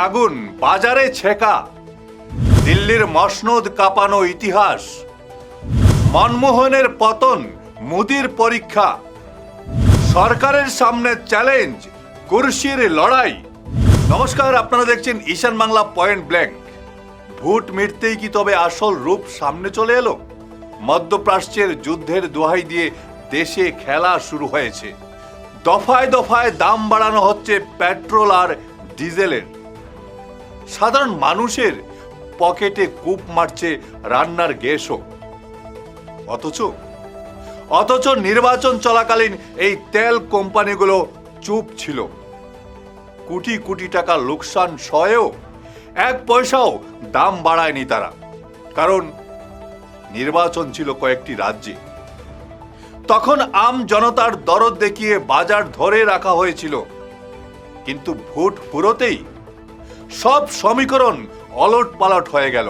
আগুন বাজারে ছেকা, দিল্লির মসনদ কাঁপানো ইতিহাস, মনমোহনের পতন, মোদির পরীক্ষা, সরকারের সামনে চ্যালেঞ্জ, কুরসির লড়াই। নমস্কার, আপনারা দেখছেন ঈশান বাংলা পয়েন্ট ব্ল্যাঙ্ক। ভোট মিটতেই কি তবে আসল রূপ সামনে চলে এলো? মধ্যপ্রাচ্যের যুদ্ধের দোহাই দিয়ে দেশে খেলা শুরু হয়েছে। দফায় দফায় দাম বাড়ানো হচ্ছে পেট্রোল আর ডিজেলের। সাধারণ মানুষের পকেটে কূপ মারছে রান্নার গ্যাসও। অথচ নির্বাচন চলাকালীন এই তেল কোম্পানিগুলো চুপ ছিল। কোটি কোটি টাকা লোকসান সয়েও এক পয়সাও দাম বাড়ায়নি তারা, কারণ নির্বাচন ছিল কয়েকটি রাজ্যে। তখন আম জনতার দরদ দেখিয়ে বাজার ধরে রাখা হয়েছিল, কিন্তু ভোট ফুরোতেই সব সমীকরণ অলট পালট হয়ে গেল।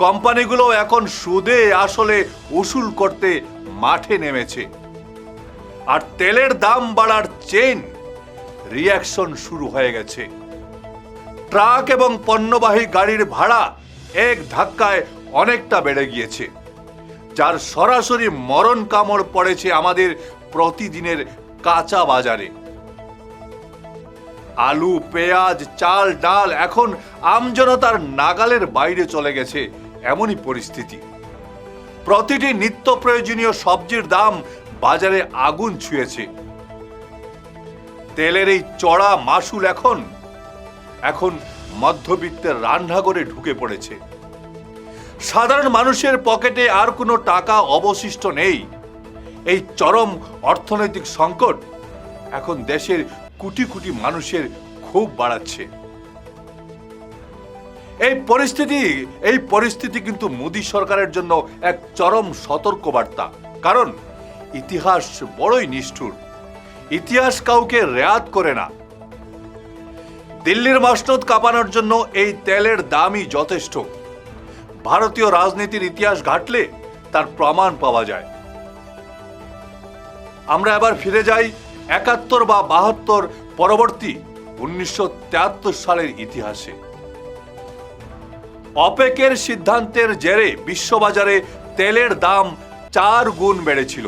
কোম্পানিগুলো এখন সুদে আসলে উসুল করতে মাঠে নেমেছে, আর তেলের দাম বাড়ার চেইন রিঅ্যাকশন শুরু হয়ে গেছে। ট্রাক এবং পণ্যবাহী গাড়ির ভাড়া এক ধাক্কায় অনেকটা বেড়ে গিয়েছে, যার সরাসরি মরণ কামড় পড়েছে আমাদের প্রতিদিনের কাঁচা বাজারে। আলু, পেঁয়াজ, চাল, ডাল এখন আমজনতার নাগালের বাইরে চলে গেছে, এমনই পরিস্থিতি। প্রতিটি নিত্য প্রয়োজনীয় সবজির দাম বাজারে আগুন ছুঁয়েছে। তেলের এই চড়া মাসুল এখন মধ্যবিত্তের রান্নাঘরে ঢুকে পড়েছে। সাধারণ মানুষের পকেটে আর কোনো টাকা অবশিষ্ট নেই। এই চরম অর্থনৈতিক সংকট এখন দেশের কোটি কোটি মানুষের ক্ষোভ বাড়াচ্ছে। এই পরিস্থিতি কিন্তু মোদী সরকারের জন্য এক চরম সতর্কবার্তা, কারণ ইতিহাস বড়ই নিষ্ঠুর। ইতিহাস কাউকে রেয়াত করে না। দিল্লির মসনদ কাঁপানোর জন্য এই তেলের দামই যথেষ্ট। ভারতীয় রাজনীতির ইতিহাস ঘাটলে তার প্রমাণ পাওয়া যায়। আমরা এবার ফিরে যাই ৭১ বা ৭২ পরবর্তী ১৯৭৩ সালের ইতিহাসে। অপেকের সিদ্ধান্তের জেরে বিশ্ববাজারে তেলের দাম ৪ গুণ বেড়েছিল।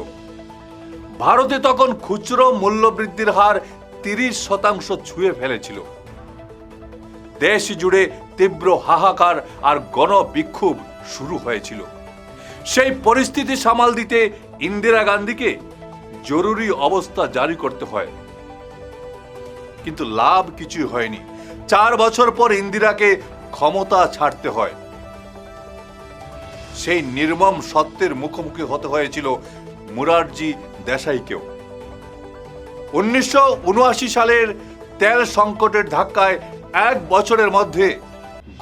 ভারতে তখন খুচরো মূল্যবৃদ্ধির হার ৩০% ছুঁয়ে ফেলেছিল। দেশ জুড়ে তীব্র হাহাকার আর গণবিক্ষোভ শুরু হয়েছিল। সেই পরিস্থিতি সামাল দিতে ইন্দিরা গান্ধীকে জরুরি অবস্থা জারি করতে হয়, কিন্তু লাভ কিছুই হয়নি। ৪ বছর পর ইন্দিরাকে ক্ষমতা ছাড়তে হয়। সেই নির্মম সত্যের মুখোমুখি হতে হয়েছিল মোরারজি দেশাইকেও। ১৯৭৯ সালের তেল সংকটের ধাক্কায় ১ বছরের মধ্যে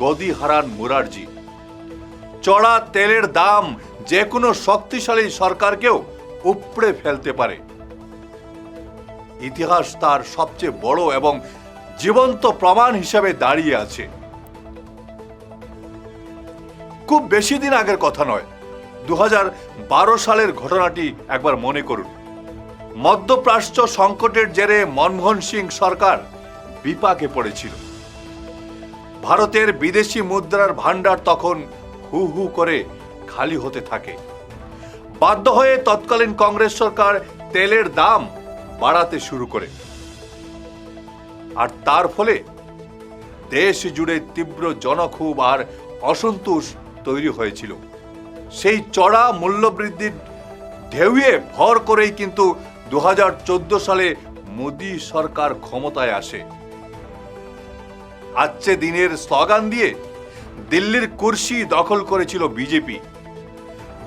গদি হারান মোরারজি। চড়া তেলের দাম যে কোনো শক্তিশালী সরকারকেও উপড়ে ফেলতে পারে। ইতিহাস তার সবচেয়ে বড় এবং জীবন্ত প্রমাণ হিসেবে দাঁড়িয়ে আছে। খুব বেশি দিন আগের কথা নয়, ২০১২ সালের ঘটনাটি একবার মনে করুন। মধ্যপ্রাচ্য সংকটের জেরে মনমোহন সিং সরকার বিপাকে পড়েছিল। ভারতের বিদেশি মুদ্রার ভান্ডার তখন হু হু করে খালি হতে থাকে। বাধ্য হয়ে তৎকালীন কংগ্রেস সরকার তেলের দাম বাড়াতে শুরু করে, আর তার ফলে দেশ জুড়ে তীব্র জনক্ষোভ আর অসন্তোষ তৈরি হয়েছিল। সেই চড়া মূল্যবৃদ্ধির ঢেউয়ে ভর করেই কিন্তু ২০১৪ সালে মোদী সরকার ক্ষমতায় আসে। আজকে দিনের স্লোগান দিয়ে দিল্লির কুরসি দখল করেছিল বিজেপি।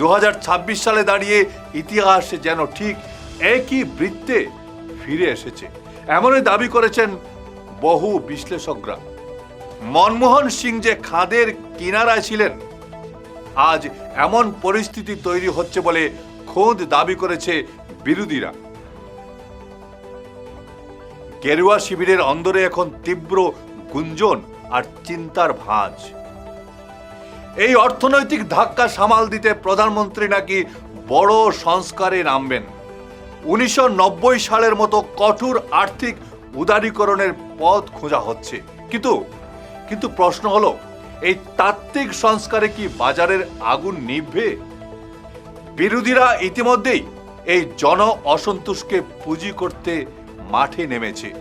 ২০২৬ সালে দাঁড়িয়ে ইতিহাস যেন ঠিক একই বৃত্তে ফিরে এসেছে, এমনই দাবি করেছেন বহু বিশ্লেষকরা। মনমোহন সিং যে খাদের কিনারায় ছিলেন, আজ এমন পরিস্থিতি তৈরি হচ্ছে বলে খোদ দাবি করেছে বিরোধীরা। গেরুয়া শিবিরের অন্দরে এখন তীব্র গুঞ্জন আর চিন্তার ভাঁজ। এই অর্থনৈতিক ধাক্কা সামাল দিতে প্রধানমন্ত্রী নাকি বড় সংস্কারে নামবেন। ১৯৯০ সালের মতো কঠোর আর্থিক উদারীকরণের পথ খোঁজা হচ্ছে। কিন্তু কিন্তু প্রশ্ন হলো, এই তাত্ত্বিক সংস্কারে কি বাজারের আগুন নিভবে? বিরোধীরা ইতিমধ্যেই এই জন অসন্তোষকে পুঁজি করতে মাঠে নেমেছে।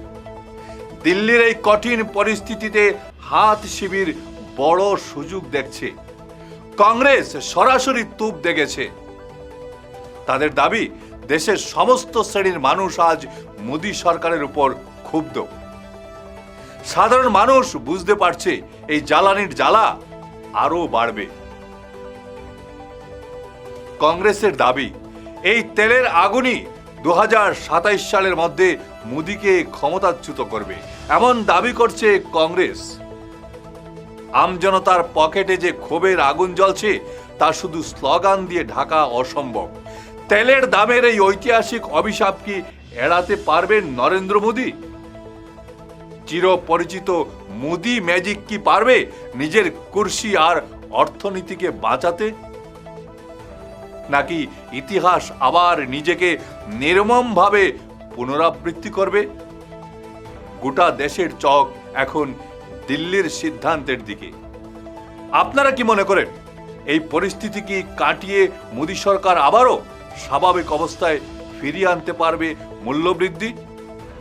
দিল্লির এই কঠিন পরিস্থিতিতে হাত শিবির বড় সুযোগ দেখছে। কংগ্রেস সরাসরি তুপ দেখেছে। তাদের দাবি, দেশের সমস্ত শ্রেণীর মানুষ আজ মোদী সরকারের উপর ক্ষুব্ধ। সাধারণ মানুষ বুঝতে পারছে এই জ্বালানির জ্বালা আরো বাড়বে। কংগ্রেসের দাবি, এই তেলের আগুনই 2027 সালের মধ্যে মোদীকে ক্ষমতাচ্যুত করবে, এমন দাবি করছে কংগ্রেস। আমজনতার পকেটে যে ক্ষোভের আগুন জ্বলছে তা শুধু স্লোগান দিয়ে ঢাকা অসম্ভব। তেলের দামের এই ঐতিহাসিক অভিশাপ কি এড়াতে পারবেন নরেন্দ্র মোদী? চিরপরিচিত মোদী ম্যাজিক কি পারবে নিজের কুর্সি আর অর্থনীতিকে বাঁচাতে? নাকি ইতিহাস আবার নিজেকে নির্মমভাবে পুনরাবৃত্তি করবে? গোটা দেশের চোখ এখন দিল্লির সিদ্ধান্তের দিকে। আপনারা কি মনে করেন, এই পরিস্থিতি কি কাটিয়ে মোদী সরকার আবারও স্বাভাবিক অবস্থায় ফিরিয়ে আনতে পারবে মূল্যবৃদ্ধি?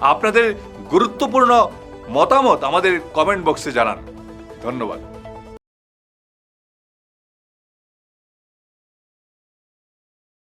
আপনাদের গুরুত্বপূর্ণ মতামত আমাদের কমেন্ট বক্সে জানান। ধন্যবাদ।